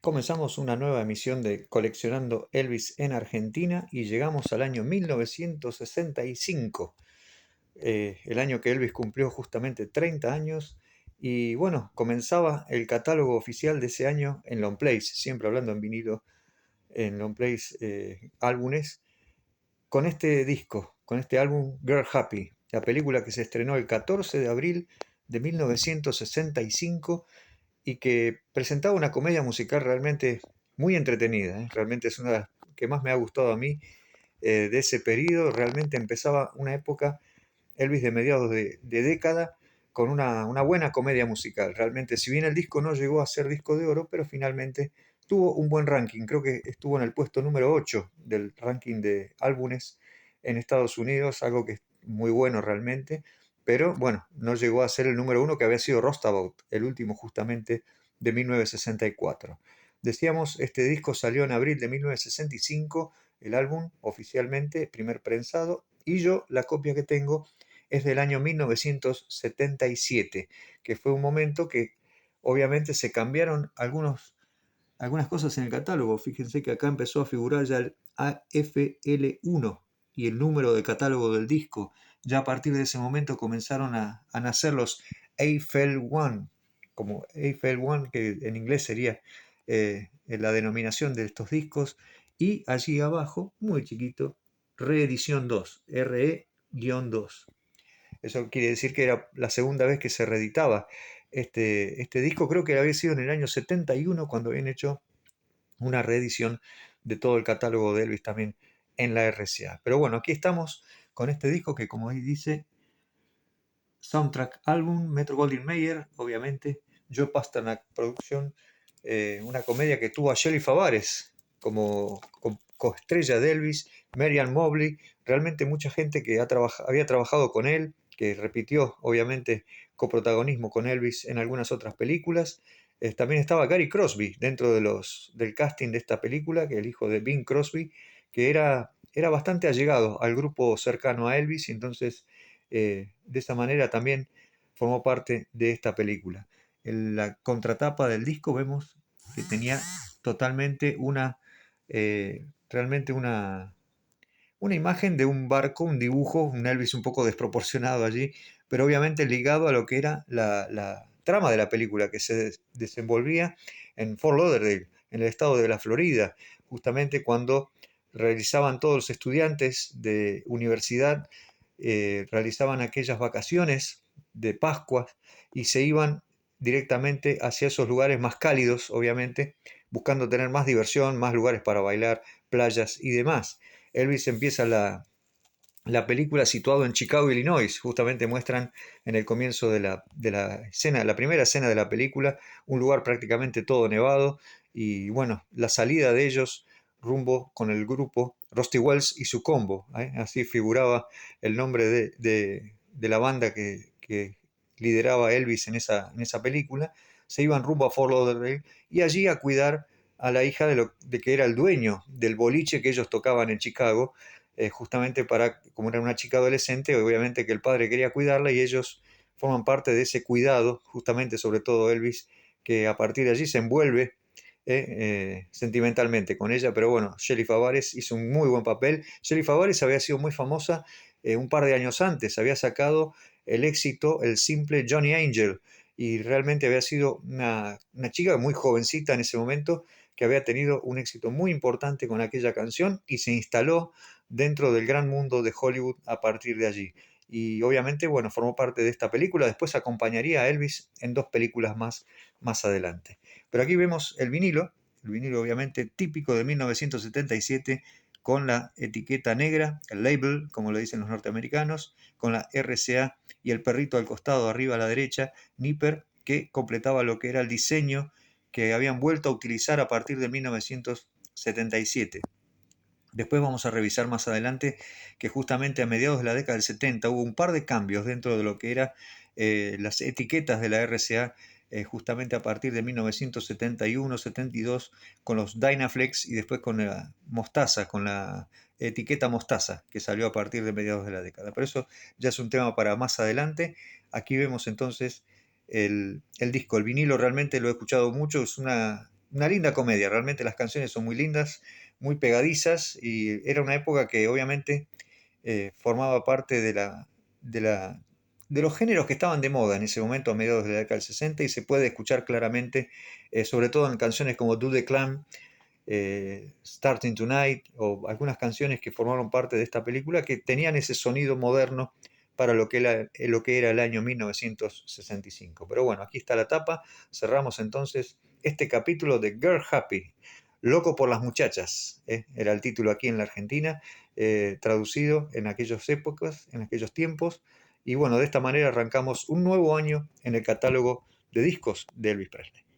Comenzamos una nueva emisión de Coleccionando Elvis en Argentina y llegamos al año 1965, el año que Elvis cumplió justamente 30 años y bueno, comenzaba el catálogo oficial de ese año en long plays, siempre hablando en vinilo, en long plays álbumes, con este disco, con este álbum Girl Happy, la película que se estrenó el 14 de abril de 1965 y que presentaba una comedia musical realmente muy entretenida, ¿eh? Realmente es una de las que más me ha gustado a mí de ese periodo. Realmente empezaba una época, Elvis de mediados de década, con una buena comedia musical. Realmente, si bien el disco no llegó a ser disco de oro, pero finalmente tuvo un buen ranking. Creo que estuvo en el puesto número 8 del ranking de álbumes en Estados Unidos, algo que es muy bueno realmente. Pero bueno, no llegó a ser el número 1 que había sido Rostabout, el último justamente de 1964. Decíamos, este disco salió en abril de 1965, el álbum oficialmente, primer prensado, y yo la copia que tengo es del año 1977, que fue un momento que obviamente se cambiaron algunas cosas en el catálogo. Fíjense que acá empezó a figurar ya el AFL1 y el número de catálogo del disco. Ya a partir de ese momento comenzaron a nacer los Eiffel One, como Eiffel One, que en inglés sería la denominación de estos discos, y allí abajo, muy chiquito, reedición 2, RE-2. Eso quiere decir que era la segunda vez que se reeditaba este disco. Creo que había sido en el año 71 cuando habían hecho una reedición de todo el catálogo de Elvis también en la RCA. Pero bueno, aquí estamos con este disco que, como ahí dice, Soundtrack Album, Metro Goldwyn Mayer, obviamente, Joe Pasternak Producción, una comedia que tuvo a Shelley Favares como coestrella de Elvis, Marianne Mobley, realmente mucha gente que había trabajado con él, que repitió obviamente coprotagonismo con Elvis en algunas otras películas. También estaba Gary Crosby dentro del casting de esta película, que el hijo de Bing Crosby, que era bastante allegado al grupo cercano a Elvis, y entonces de esa manera también formó parte de esta película. En la contratapa del disco vemos que tenía totalmente realmente una imagen de un barco, un dibujo, un Elvis un poco desproporcionado allí, pero obviamente ligado a lo que era la trama de la película que se desenvolvía en Fort Lauderdale, en el estado de la Florida, justamente cuando realizaban todos los estudiantes de universidad, realizaban aquellas vacaciones de Pascua y se iban directamente hacia esos lugares más cálidos, obviamente, buscando tener más diversión, más lugares para bailar, playas y demás. Elvis empieza la película situado en Chicago, Illinois. Justamente muestran en el comienzo de la escena, la primera escena de la película, un lugar prácticamente todo nevado y bueno, la salida de ellos rumbo con el grupo Rusty Wells y su combo. Así figuraba el nombre de la banda que lideraba Elvis en esa película. Se iban rumbo a Fort Lauderdale y allí a cuidar a la hija de que era el dueño del boliche que ellos tocaban en Chicago, justamente como era una chica adolescente, obviamente que el padre quería cuidarla y ellos forman parte de ese cuidado, justamente sobre todo Elvis, que a partir de allí se envuelve sentimentalmente con ella, pero bueno, Shelley Favares hizo un muy buen papel. Shelley Favares había sido muy famosa un par de años antes, había sacado el éxito, el simple Johnny Angel, y realmente había sido una chica muy jovencita en ese momento, que había tenido un éxito muy importante con aquella canción y se instaló dentro del gran mundo de Hollywood a partir de allí. Y obviamente, bueno, formó parte de esta película, después acompañaría a Elvis en dos películas más adelante. Pero aquí vemos el vinilo obviamente típico de 1977, con la etiqueta negra, el label, como le dicen los norteamericanos, con la RCA y el perrito al costado, arriba a la derecha, Nipper, que completaba lo que era el diseño que habían vuelto a utilizar a partir de 1977. Después vamos a revisar más adelante que justamente a mediados de la década del 70 hubo un par de cambios dentro de lo que eran las etiquetas de la RCA, justamente a partir de 1971-72, con los Dynaflex y después con la Mostaza, con la etiqueta Mostaza, que salió a partir de mediados de la década. Pero eso ya es un tema para más adelante. Aquí vemos entonces el disco. El vinilo realmente lo he escuchado mucho, es una linda comedia, realmente las canciones son muy lindas, muy pegadizas, y era una época que obviamente formaba parte de la, de los géneros que estaban de moda en ese momento, a mediados de la década del 60, y se puede escuchar claramente, sobre todo en canciones como Do the Clan, Starting Tonight, o algunas canciones que formaron parte de esta película que tenían ese sonido moderno para lo que era el año 1965. Pero bueno, aquí está la tapa. Cerramos entonces este capítulo de Girl Happy. Loco por las muchachas, era el título aquí en la Argentina, traducido en aquellas épocas, en aquellos tiempos. Y bueno, de esta manera arrancamos un nuevo año en el catálogo de discos de Elvis Presley.